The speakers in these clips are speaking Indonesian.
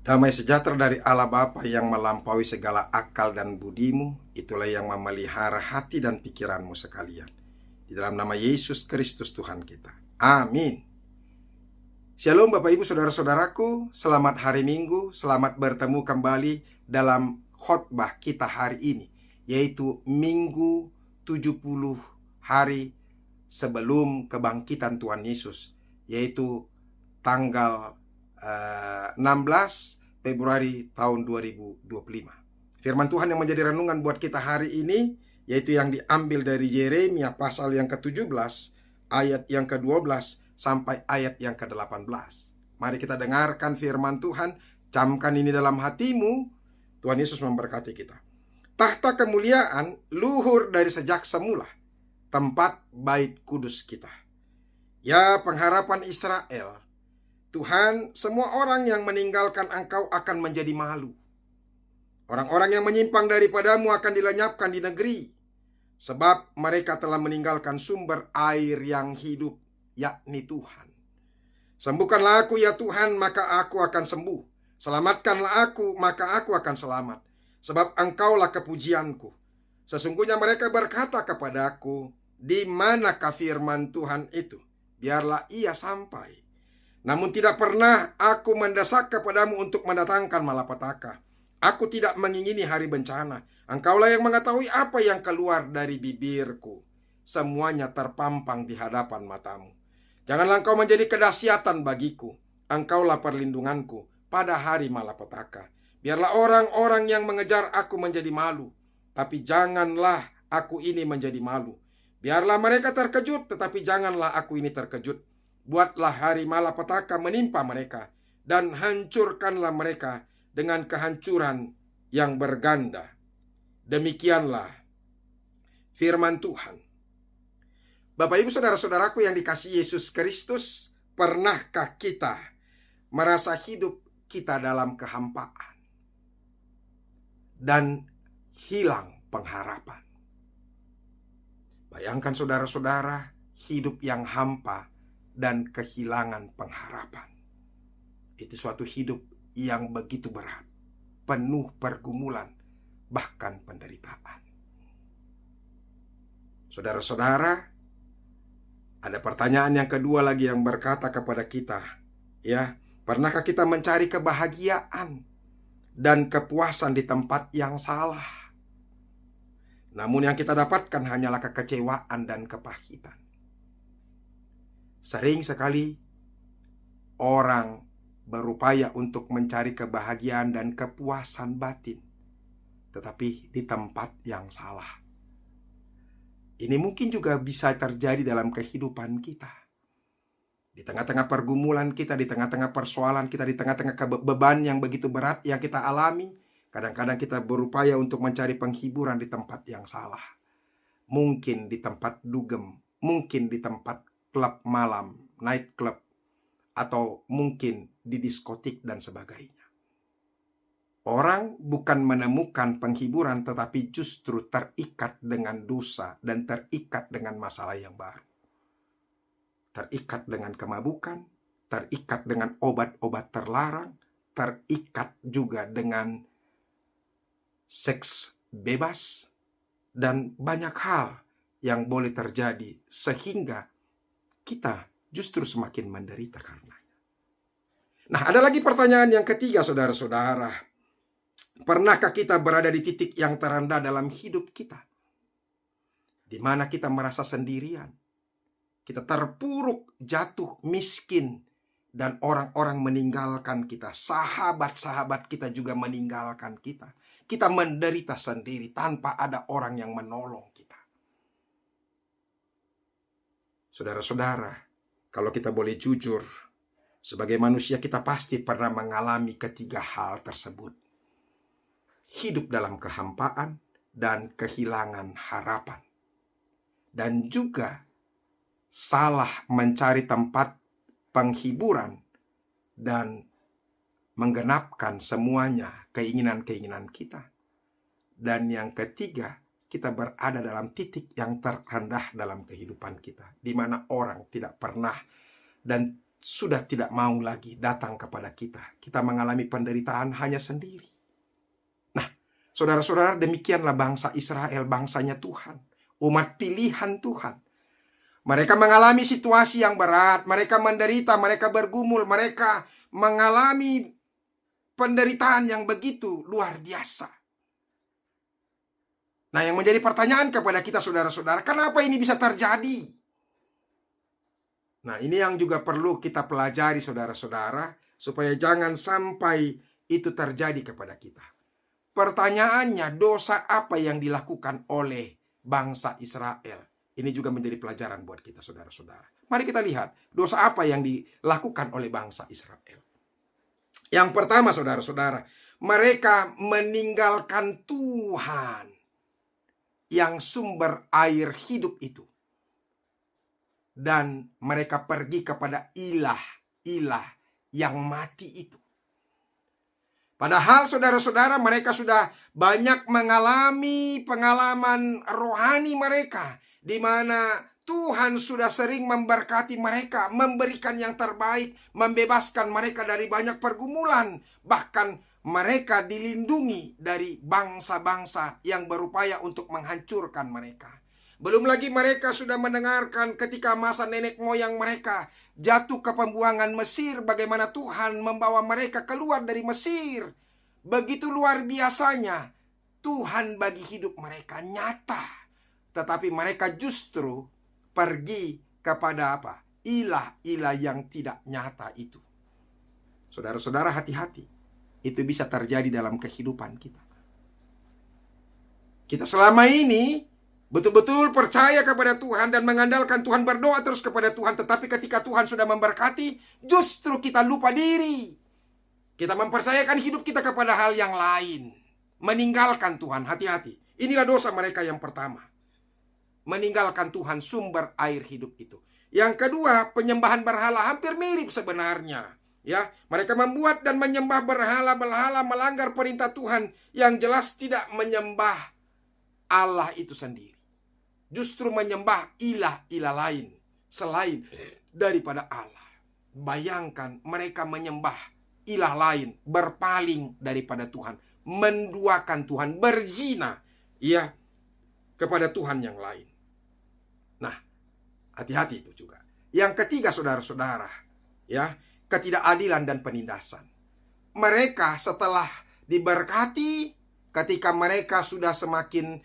Damai sejahtera dari Allah Bapa yang melampaui segala akal dan budimu, itulah yang memelihara hati dan pikiranmu sekalian. Di dalam nama Yesus Kristus Tuhan kita. Amin. Shalom Bapak Ibu Saudara-saudaraku, selamat hari Minggu, selamat bertemu kembali dalam khotbah kita hari ini, yaitu Minggu 70 hari sebelum kebangkitan Tuhan Yesus, yaitu tanggal 16 Februari tahun 2025. Firman Tuhan yang menjadi renungan buat kita hari ini, yaitu yang diambil dari Yeremia pasal yang ke-17, ayat yang ke-12 sampai ayat yang ke-18. Mari kita dengarkan firman Tuhan, camkan ini dalam hatimu. Tuhan Yesus memberkati kita. Tahta kemuliaan luhur dari sejak semula, tempat bait kudus kita. Ya pengharapan Israel, Tuhan, semua orang yang meninggalkan Engkau akan menjadi malu. Orang-orang yang menyimpang daripadamu akan dilenyapkan di negeri, sebab mereka telah meninggalkan sumber air yang hidup, yakni Tuhan. Sembuhkanlah aku ya Tuhan, maka aku akan sembuh. Selamatkanlah aku, maka aku akan selamat. Sebab Engkaulah kepujianku. Sesungguhnya mereka berkata kepadaku, di manakah firman Tuhan itu? Biarlah ia sampai. Namun tidak pernah aku mendesak kepadamu untuk mendatangkan malapetaka. Aku tidak mengingini hari bencana. Engkaulah yang mengetahui apa yang keluar dari bibirku. Semuanya terpampang di hadapan matamu. Janganlah engkau menjadi kedahsyatan bagiku. Engkaulah perlindunganku pada hari malapetaka. Biarlah orang-orang yang mengejar aku menjadi malu, tapi janganlah aku ini menjadi malu. Biarlah mereka terkejut, tetapi janganlah aku ini terkejut. Buatlah hari malapetaka menimpa mereka, dan hancurkanlah mereka dengan kehancuran yang berganda. Demikianlah firman Tuhan. Bapak Ibu Saudara-saudaraku yang dikasihi Yesus Kristus, pernahkah kita merasa hidup kita dalam kehampaan dan hilang pengharapan? Bayangkan saudara-saudara, hidup yang hampa dan kehilangan pengharapan. Itu suatu hidup yang begitu berat, penuh pergumulan, bahkan penderitaan. Saudara-saudara, ada pertanyaan yang kedua lagi yang berkata kepada kita, ya, pernahkah kita mencari kebahagiaan dan kepuasan di tempat yang salah? Namun yang kita dapatkan hanyalah kekecewaan dan kepahitan. Sering sekali orang berupaya untuk mencari kebahagiaan dan kepuasan batin, tetapi di tempat yang salah. Ini mungkin juga bisa terjadi dalam kehidupan kita. Di tengah-tengah pergumulan kita, di tengah-tengah persoalan kita, di tengah-tengah beban yang begitu berat yang kita alami, kadang-kadang kita berupaya untuk mencari penghiburan di tempat yang salah. Mungkin di tempat dugem, mungkin di tempat klub malam, night club, atau mungkin di diskotik dan sebagainya. Orang bukan menemukan penghiburan, tetapi justru terikat dengan dosa dan terikat dengan masalah yang baru. Terikat dengan kemabukan, terikat dengan obat-obat terlarang, terikat juga dengan seks bebas, dan banyak hal yang boleh terjadi sehingga kita justru semakin menderita karenanya. Nah, ada lagi pertanyaan yang ketiga, saudara-saudara. Pernahkah kita berada di titik yang terendah dalam hidup kita, di mana kita merasa sendirian, kita terpuruk, jatuh miskin, dan orang-orang meninggalkan kita, sahabat-sahabat kita juga meninggalkan kita. Kita menderita sendiri tanpa ada orang yang menolong kita. Saudara-saudara, kalau kita boleh jujur, sebagai manusia kita pasti pernah mengalami ketiga hal tersebut. Hidup dalam kehampaan dan kehilangan harapan. Dan juga salah mencari tempat penghiburan dan menggenapkan semuanya keinginan-keinginan kita. Dan yang ketiga, kita berada dalam titik yang terendah dalam kehidupan kita, di mana orang tidak pernah dan sudah tidak mau lagi datang kepada kita. Kita mengalami penderitaan hanya sendiri. Nah, saudara-saudara, demikianlah bangsa Israel, bangsanya Tuhan, umat pilihan Tuhan. Mereka mengalami situasi yang berat, mereka menderita, mereka bergumul, mereka mengalami penderitaan yang begitu luar biasa. Nah, yang menjadi pertanyaan kepada kita saudara-saudara, kenapa ini bisa terjadi? Nah, ini yang juga perlu kita pelajari saudara-saudara, supaya jangan sampai itu terjadi kepada kita. Pertanyaannya, dosa apa yang dilakukan oleh bangsa Israel? Ini juga menjadi pelajaran buat kita saudara-saudara. Mari kita lihat, dosa apa yang dilakukan oleh bangsa Israel. Yang pertama saudara-saudara, mereka meninggalkan Tuhan yang sumber air hidup itu. Dan mereka pergi kepada ilah yang mati itu. Padahal saudara-saudara, mereka sudah banyak mengalami pengalaman rohani mereka, di mana Tuhan sudah sering memberkati mereka, memberikan yang terbaik, membebaskan mereka dari banyak pergumulan. Bahkan mereka dilindungi dari bangsa-bangsa yang berupaya untuk menghancurkan mereka. Belum lagi mereka sudah mendengarkan ketika masa nenek moyang mereka jatuh ke pembuangan Mesir, bagaimana Tuhan membawa mereka keluar dari Mesir. Begitu luar biasanya Tuhan bagi hidup mereka nyata. Tetapi mereka justru pergi kepada apa? Ilah-ilah yang tidak nyata itu. Saudara-saudara, hati-hati. Itu bisa terjadi dalam kehidupan kita. Kita selama ini betul-betul percaya kepada Tuhan dan mengandalkan Tuhan, berdoa terus kepada Tuhan. Tetapi ketika Tuhan sudah memberkati, justru kita lupa diri. Kita mempercayakan hidup kita kepada hal yang lain. Meninggalkan Tuhan, hati-hati. Inilah dosa mereka yang pertama. Meninggalkan Tuhan, sumber air hidup itu. Yang kedua, penyembahan berhala, hampir mirip sebenarnya. Ya, mereka membuat dan menyembah berhala-berhala, melanggar perintah Tuhan yang jelas tidak menyembah Allah itu sendiri. Justru menyembah ilah-ilah lain selain daripada Allah. Bayangkan mereka menyembah ilah lain, berpaling daripada Tuhan, menduakan Tuhan, berzina ya kepada Tuhan yang lain. Nah, hati-hati itu juga. Yang ketiga saudara-saudara, ya, ketidakadilan dan penindasan. Mereka setelah diberkati, ketika mereka sudah semakin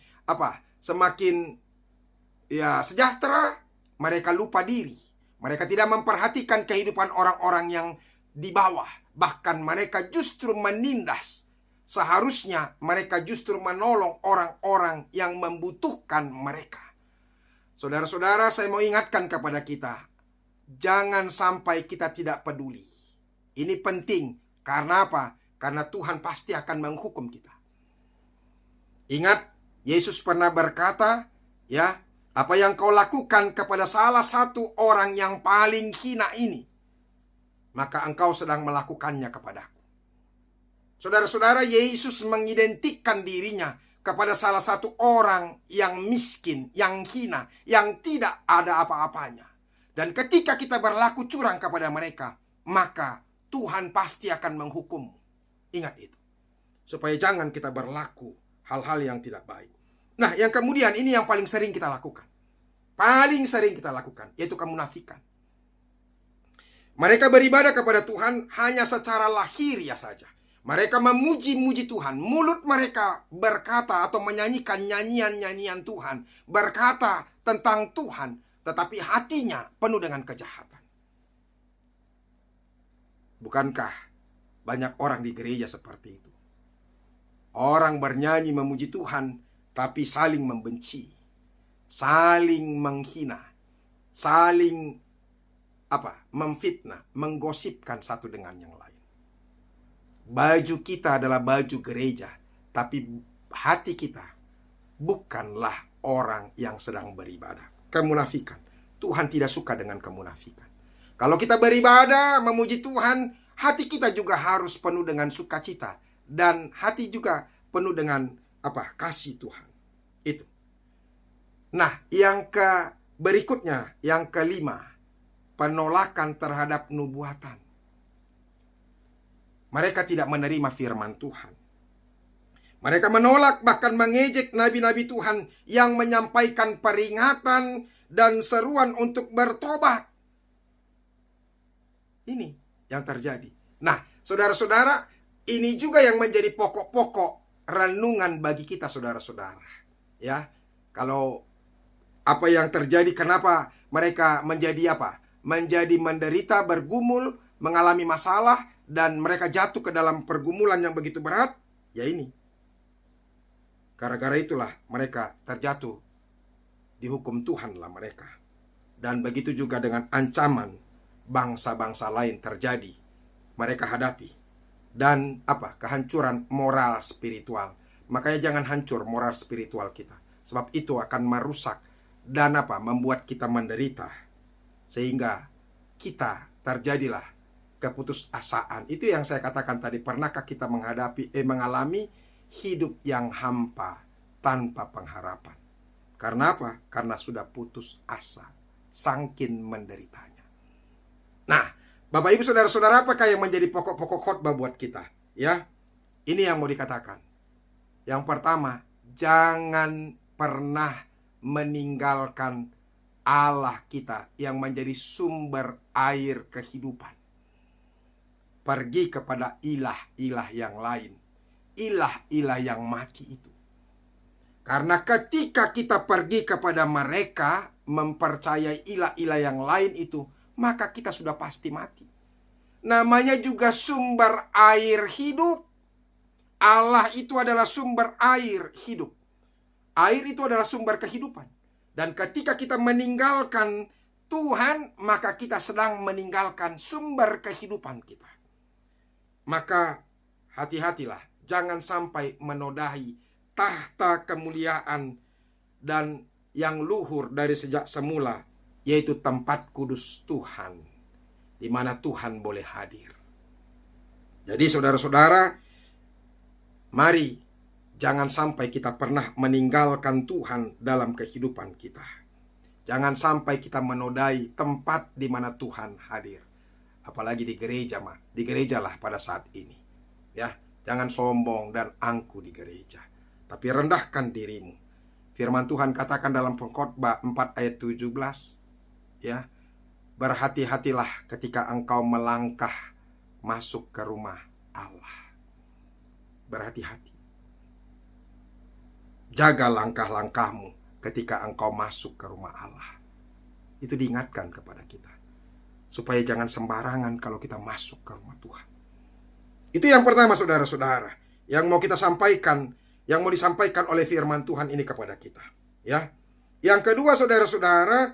sejahtera, mereka lupa diri. Mereka tidak memperhatikan kehidupan orang-orang yang di bawah. Bahkan mereka justru menindas. Seharusnya mereka justru menolong orang-orang yang membutuhkan mereka. Saudara-saudara, saya mau ingatkan kepada kita, jangan sampai kita tidak peduli. Ini penting. Karena apa? Karena Tuhan pasti akan menghukum kita. Ingat, Yesus pernah berkata, ya, apa yang kau lakukan kepada salah satu orang yang paling hina ini, maka engkau sedang melakukannya kepadaku. Saudara-saudara, Yesus mengidentikan dirinya kepada salah satu orang yang miskin, yang hina, yang tidak ada apa-apanya. Dan ketika kita berlaku curang kepada mereka, maka Tuhan pasti akan menghukum. Ingat itu. Supaya jangan kita berlaku hal-hal yang tidak baik. Nah, yang kemudian ini yang paling sering kita lakukan. Paling sering kita lakukan, yaitu kemunafikan. Mereka beribadah kepada Tuhan hanya secara lahiriah saja. Mereka memuji-muji Tuhan. Mulut mereka berkata atau menyanyikan nyanyian-nyanyian Tuhan, berkata tentang Tuhan, tetapi hatinya penuh dengan kejahatan. Bukankah banyak orang di gereja seperti itu? Orang bernyanyi memuji Tuhan, tapi saling membenci, saling menghina, saling memfitnah, menggosipkan satu dengan yang lain. Baju kita adalah baju gereja, tapi hati kita bukanlah orang yang sedang beribadah. Kemunafikan. Tuhan tidak suka dengan kemunafikan. Kalau kita beribadah, memuji Tuhan, hati kita juga harus penuh dengan sukacita. Dan hati juga penuh dengan kasih Tuhan. Itu. Nah, yang berikutnya, yang kelima, penolakan terhadap nubuatan. Mereka tidak menerima firman Tuhan. Mereka menolak bahkan mengejek nabi-nabi Tuhan yang menyampaikan peringatan dan seruan untuk bertobat. Ini yang terjadi. Nah, saudara-saudara, ini juga yang menjadi pokok-pokok renungan bagi kita, saudara-saudara. Ya, kalau apa yang terjadi, kenapa mereka menjadi apa? Menjadi menderita, bergumul, mengalami masalah, dan mereka jatuh ke dalam pergumulan yang begitu berat. Ya ini, gara-gara itulah mereka terjatuh. Dihukum Tuhan lah mereka. Dan begitu juga dengan ancaman bangsa-bangsa lain terjadi, mereka hadapi. Dan apa? Kehancuran moral spiritual. Makanya jangan hancur moral spiritual kita. Sebab itu akan merusak dan apa? Membuat kita menderita. Sehingga kita terjadilah keputusasaan. Itu yang saya katakan tadi. Pernahkah kita mengalami hidup yang hampa tanpa pengharapan? Karena apa? Karena sudah putus asa, saking menderitanya. Nah, Bapak Ibu saudara-saudara, apakah yang menjadi pokok-pokok khotbah buat kita? Ya, ini yang mau dikatakan. Yang pertama, jangan pernah meninggalkan Allah kita yang menjadi sumber air kehidupan. Pergi kepada ilah-ilah yang lain, ilah-ilah yang mati itu. Karena ketika kita pergi kepada mereka, mempercayai ilah-ilah yang lain itu, maka kita sudah pasti mati. Namanya juga sumber air hidup. Allah itu adalah sumber air hidup. Air itu adalah sumber kehidupan. Dan ketika kita meninggalkan Tuhan, maka kita sedang meninggalkan sumber kehidupan kita. Maka hati-hatilah, jangan sampai menodai tahta kemuliaan dan yang luhur dari sejak semula, yaitu tempat kudus Tuhan, di mana Tuhan boleh hadir. Jadi saudara-saudara, mari jangan sampai kita pernah meninggalkan Tuhan dalam kehidupan kita. Jangan sampai kita menodai tempat di mana Tuhan hadir. Apalagi di gereja, di gerejalah pada saat ini. Ya, jangan sombong dan angku di gereja, tapi rendahkan dirimu. Firman Tuhan katakan dalam Pengkhotbah 4 ayat 17, ya, berhati-hatilah ketika engkau melangkah masuk ke rumah Allah. Berhati-hati. Jaga langkah-langkahmu ketika engkau masuk ke rumah Allah. Itu diingatkan kepada kita, supaya jangan sembarangan kalau kita masuk ke rumah Tuhan. Itu yang pertama, saudara-saudara, yang mau kita sampaikan, yang mau disampaikan oleh firman Tuhan ini kepada kita. Ya. Yang kedua, saudara-saudara,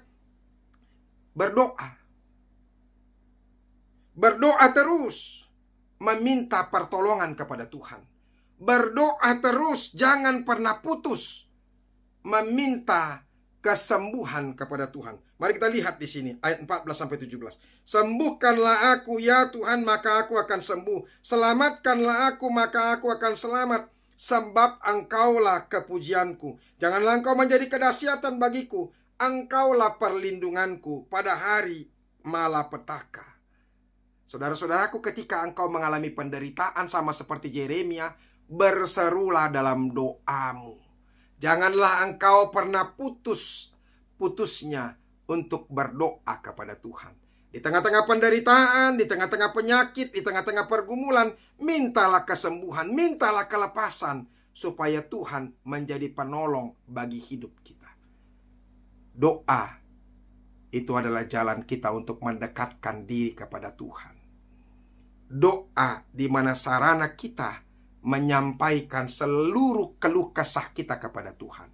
berdoa. Berdoa terus, meminta pertolongan kepada Tuhan. Berdoa terus, jangan pernah putus meminta kesembuhan kepada Tuhan. Mari kita lihat di sini ayat 14 sampai 17. Sembuhkanlah aku ya Tuhan, maka aku akan sembuh. Selamatkanlah aku, maka aku akan selamat. Sebab engkaulah kepujianku. Janganlah engkau menjadi kedahsyatan bagiku. Engkaulah perlindunganku pada hari malapetaka. Saudara-saudaraku, ketika engkau mengalami penderitaan sama seperti Yeremia, berserulah dalam doamu. Janganlah engkau pernah putusnya untuk berdoa kepada Tuhan. Di tengah-tengah penderitaan, di tengah-tengah penyakit, di tengah-tengah pergumulan, mintalah kesembuhan, mintalah kelepasan, supaya Tuhan menjadi penolong bagi hidup kita. Doa itu adalah jalan kita untuk mendekatkan diri kepada Tuhan. Doa di mana sarana kita menyampaikan seluruh keluh kesah kita kepada Tuhan,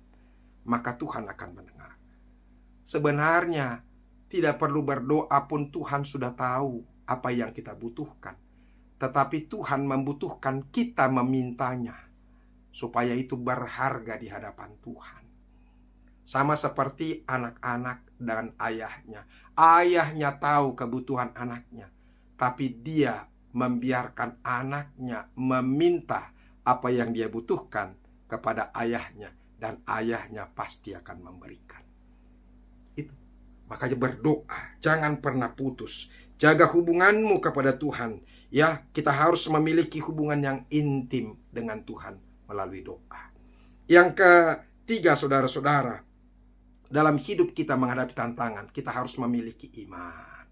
maka Tuhan akan mendengar. Sebenarnya tidak perlu berdoa pun Tuhan sudah tahu apa yang kita butuhkan. Tetapi Tuhan membutuhkan kita memintanya, supaya itu berharga di hadapan Tuhan. Sama seperti anak-anak dan ayahnya. Ayahnya tahu kebutuhan anaknya, tapi dia membiarkan anaknya meminta apa yang dia butuhkan kepada ayahnya, dan ayahnya pasti akan memberikan. Itu Makanya berdoa, jangan pernah putus. Jaga hubunganmu kepada Tuhan. Ya, kita harus memiliki hubungan yang intim dengan Tuhan melalui doa. Yang ketiga, saudara-saudara, dalam hidup kita menghadapi tantangan, kita harus memiliki iman.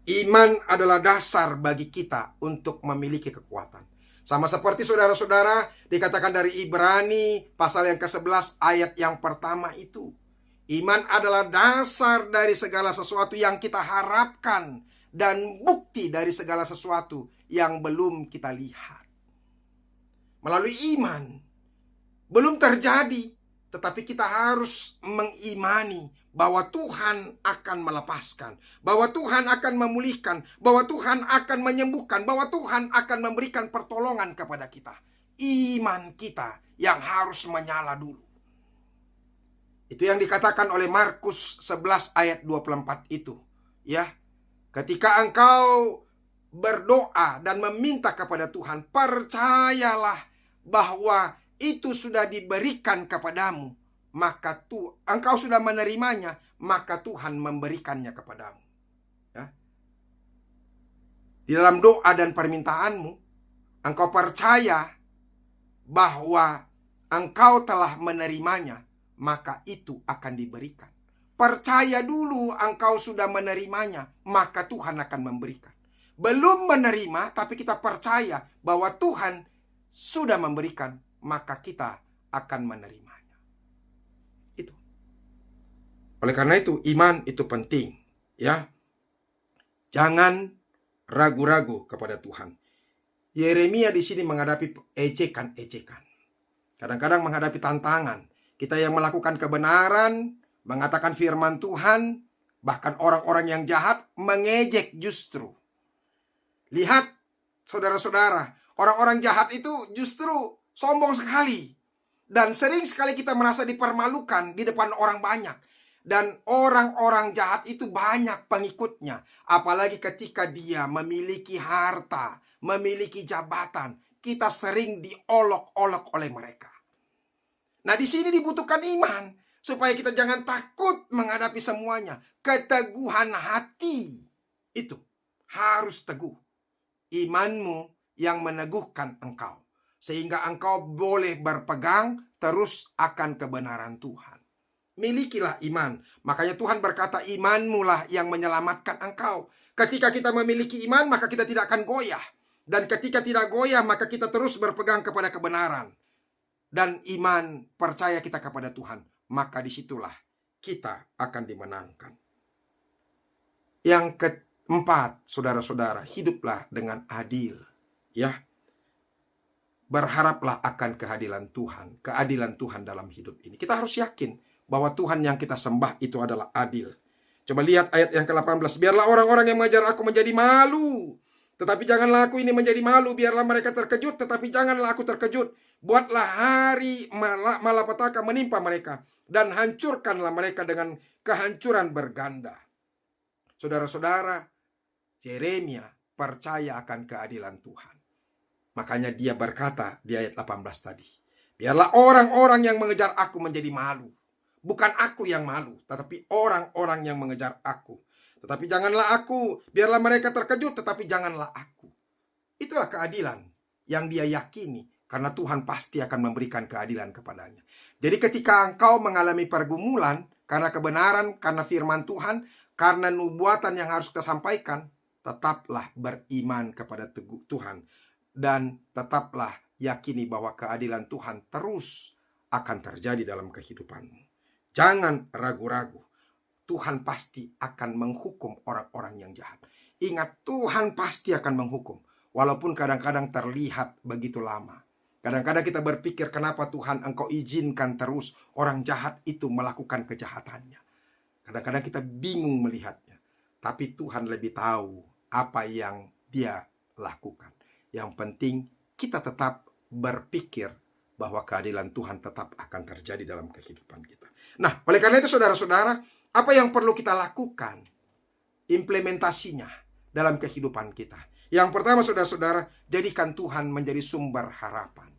Iman adalah dasar bagi kita untuk memiliki kekuatan. Sama seperti saudara-saudara dikatakan dari Ibrani pasal yang ke-11 ayat yang pertama itu. Iman adalah dasar dari segala sesuatu yang kita harapkan dan bukti dari segala sesuatu yang belum kita lihat. Melalui iman belum terjadi, tetapi kita harus mengimani bahwa Tuhan akan melepaskan, bahwa Tuhan akan memulihkan, bahwa Tuhan akan menyembuhkan, bahwa Tuhan akan memberikan pertolongan kepada kita. Iman kita yang harus menyala dulu. Itu yang dikatakan oleh Markus 11 ayat 24 itu. Ya, ketika engkau berdoa dan meminta kepada Tuhan, percayalah bahwa itu sudah diberikan kepadamu, maka engkau sudah menerimanya, maka Tuhan memberikannya kepadamu. Ya. Di dalam doa dan permintaanmu, engkau percaya bahwa engkau telah menerimanya, maka itu akan diberikan. Percaya dulu engkau sudah menerimanya, maka Tuhan akan memberikan. Belum menerima, tapi kita percaya bahwa Tuhan sudah memberikan, maka kita akan menerimanya. Itu. Oleh karena itu, iman itu penting, ya. Jangan ragu-ragu kepada Tuhan. Yeremia di sini menghadapi ejekan-ejekan. Kadang-kadang menghadapi tantangan. Kita yang melakukan kebenaran, mengatakan firman Tuhan, bahkan orang-orang yang jahat mengejek justru. Lihat, saudara-saudara, orang-orang jahat itu justru sombong sekali. Dan sering sekali kita merasa dipermalukan di depan orang banyak. Dan orang-orang jahat itu banyak pengikutnya. Apalagi ketika dia memiliki harta, memiliki jabatan. Kita sering diolok-olok oleh mereka. Nah, di sini dibutuhkan iman. Supaya kita jangan takut menghadapi semuanya. Keteguhan hati itu harus teguh. Imanmu yang meneguhkan engkau. Sehingga engkau boleh berpegang terus akan kebenaran Tuhan. Milikilah iman. Makanya Tuhan berkata, imanmu lah yang menyelamatkan engkau. Ketika kita memiliki iman, maka kita tidak akan goyah. Dan ketika tidak goyah, maka kita terus berpegang kepada kebenaran. Dan iman percaya kita kepada Tuhan. Maka disitulah kita akan dimenangkan. Yang keempat, saudara-saudara, hiduplah dengan adil. Ya. Berharaplah akan keadilan Tuhan dalam hidup ini. Kita harus yakin bahwa Tuhan yang kita sembah itu adalah adil. Coba lihat ayat yang ke-18. Biarlah orang-orang yang mengejar aku menjadi malu, tetapi janganlah aku ini menjadi malu. Biarlah mereka terkejut, tetapi janganlah aku terkejut. Buatlah hari malapetaka menimpa mereka, dan hancurkanlah mereka dengan kehancuran berganda. Saudara-saudara, Yeremia percaya akan keadilan Tuhan. Makanya dia berkata di ayat 18 tadi, biarlah orang-orang yang mengejar aku menjadi malu. Bukan aku yang malu, tetapi orang-orang yang mengejar aku. Tetapi janganlah aku, biarlah mereka terkejut, tetapi janganlah aku. Itulah keadilan yang dia yakini, karena Tuhan pasti akan memberikan keadilan kepadanya. Jadi ketika engkau mengalami pergumulan, karena kebenaran, karena firman Tuhan, karena nubuatan yang harus kita sampaikan, tetaplah beriman kepada Tuhan. Dan tetaplah yakini bahwa keadilan Tuhan terus akan terjadi dalam kehidupanmu. Jangan ragu-ragu. Tuhan pasti akan menghukum orang-orang yang jahat. Ingat, Tuhan pasti akan menghukum. Walaupun kadang-kadang terlihat begitu lama. Kadang-kadang kita berpikir, kenapa Tuhan engkau izinkan terus orang jahat itu melakukan kejahatannya. Kadang-kadang kita bingung melihatnya. Tapi Tuhan lebih tahu apa yang dia lakukan. Yang penting kita tetap berpikir bahwa keadilan Tuhan tetap akan terjadi dalam kehidupan kita. Nah, oleh karena itu saudara-saudara, apa yang perlu kita lakukan? Implementasinya dalam kehidupan kita. Yang pertama saudara-saudara, jadikan Tuhan menjadi sumber harapan.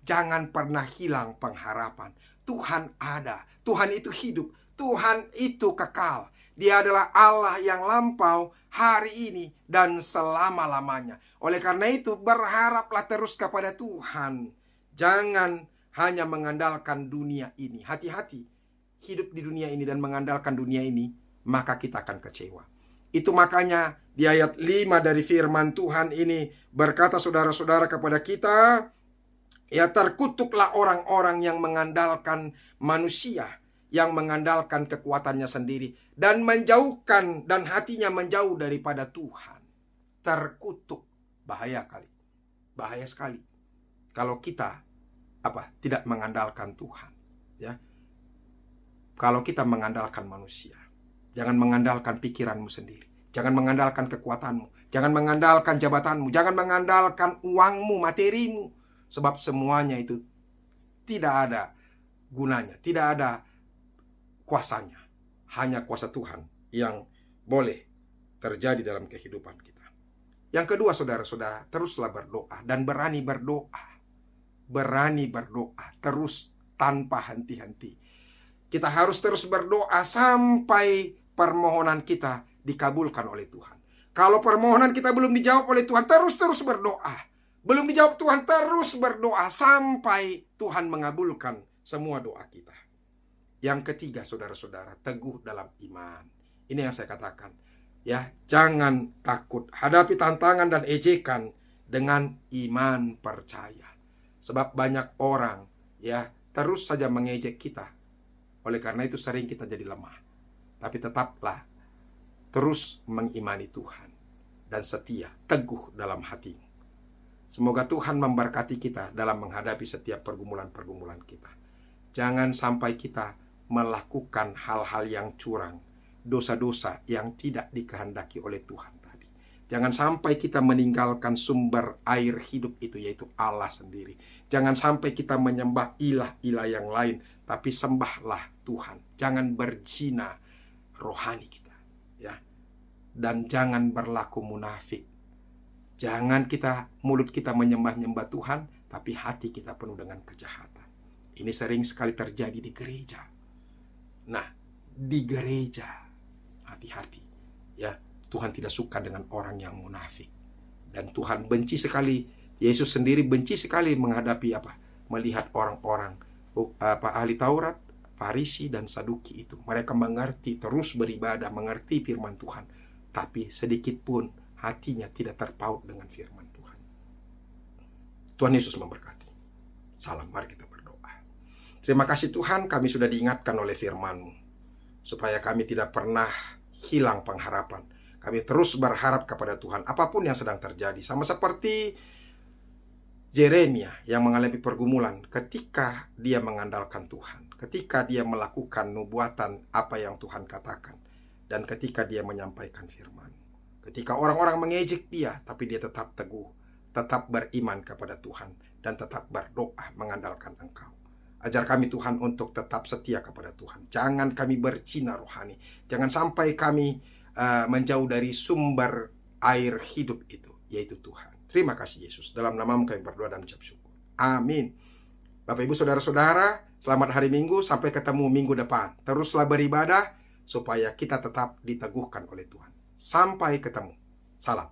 Jangan pernah hilang pengharapan. Tuhan ada, Tuhan itu hidup, Tuhan itu kekal. Dia adalah Allah yang lampau, hari ini, dan selama-lamanya. Oleh karena itu, berharaplah terus kepada Tuhan. Jangan hanya mengandalkan dunia ini. Hati-hati hidup di dunia ini dan mengandalkan dunia ini, maka kita akan kecewa. Itu makanya di ayat 5 dari firman Tuhan ini berkata saudara-saudara kepada kita, ya, terkutuklah orang-orang yang mengandalkan manusia, yang mengandalkan kekuatannya sendiri, dan menjauhkan, dan hatinya menjauh daripada Tuhan. Terkutuk. Bahaya kali. Bahaya sekali kalau kita tidak mengandalkan Tuhan, ya. Kalau kita mengandalkan manusia, jangan mengandalkan pikiranmu sendiri. Jangan mengandalkan kekuatanmu. Jangan mengandalkan jabatanmu. Jangan mengandalkan uangmu, materimu. Sebab semuanya itu tidak ada gunanya. Tidak ada kuasanya. Hanya kuasa Tuhan yang boleh terjadi dalam kehidupan kita. Yang kedua, saudara-saudara, teruslah berdoa. Dan berani berdoa. Berani berdoa. Terus tanpa henti-henti. Kita harus terus berdoa sampai permohonan kita dikabulkan oleh Tuhan. Kalau permohonan kita belum dijawab oleh Tuhan, terus berdoa. Belum dijawab Tuhan, terus berdoa sampai Tuhan mengabulkan semua doa kita. Yang ketiga, saudara-saudara, teguh dalam iman. Ini yang saya katakan, ya, jangan takut. Hadapi tantangan dan ejekan dengan iman percaya. Sebab banyak orang, ya, terus saja mengejek kita. Oleh karena itu sering kita jadi lemah. Tapi tetaplah terus mengimani Tuhan dan setia, teguh dalam hatimu. Semoga Tuhan memberkati kita dalam menghadapi setiap pergumulan-pergumulan kita. Jangan sampai kita melakukan hal-hal yang curang, dosa-dosa yang tidak dikehendaki oleh Tuhan tadi. Jangan sampai kita meninggalkan sumber air hidup itu, yaitu Allah sendiri. Jangan sampai kita menyembah ilah-ilah yang lain, tapi sembahlah Tuhan. Jangan berzina rohani kita, ya. Dan jangan berlaku munafik. Jangan mulut kita menyembah-nyembah Tuhan, tapi hati kita penuh dengan kejahatan. Ini sering sekali terjadi di gereja. Nah, di gereja hati-hati, ya. Tuhan tidak suka dengan orang yang munafik. Dan Tuhan benci sekali, Yesus sendiri benci sekali menghadapi melihat orang-orang ahli Taurat, Farisi dan Saduki itu. Mereka mengerti, terus beribadah, mengerti firman Tuhan, tapi sedikit pun hatinya tidak terpaut dengan firman Tuhan. Tuhan Yesus memberkati. Salam, mari kita berdoa. Terima kasih Tuhan, kami sudah diingatkan oleh firman-Mu, supaya kami tidak pernah hilang pengharapan. Kami terus berharap kepada Tuhan apapun yang sedang terjadi. Sama seperti Yeremia yang mengalami pergumulan ketika dia mengandalkan Tuhan, ketika dia melakukan nubuatan apa yang Tuhan katakan, dan ketika dia menyampaikan firman. Ketika orang-orang mengejek dia, tapi dia tetap teguh, tetap beriman kepada Tuhan, dan tetap berdoa mengandalkan Engkau. Ajar kami Tuhan untuk tetap setia kepada Tuhan. Jangan kami berzina rohani. Jangan sampai kami menjauh dari sumber air hidup itu, yaitu Tuhan. Terima kasih Yesus. Dalam nama-Mu kami berdoa dan mengucap syukur. Amin. Bapak Ibu saudara-saudara, selamat hari Minggu. Sampai ketemu minggu depan. Teruslah beribadah supaya kita tetap diteguhkan oleh Tuhan. Sampai ketemu. Salam.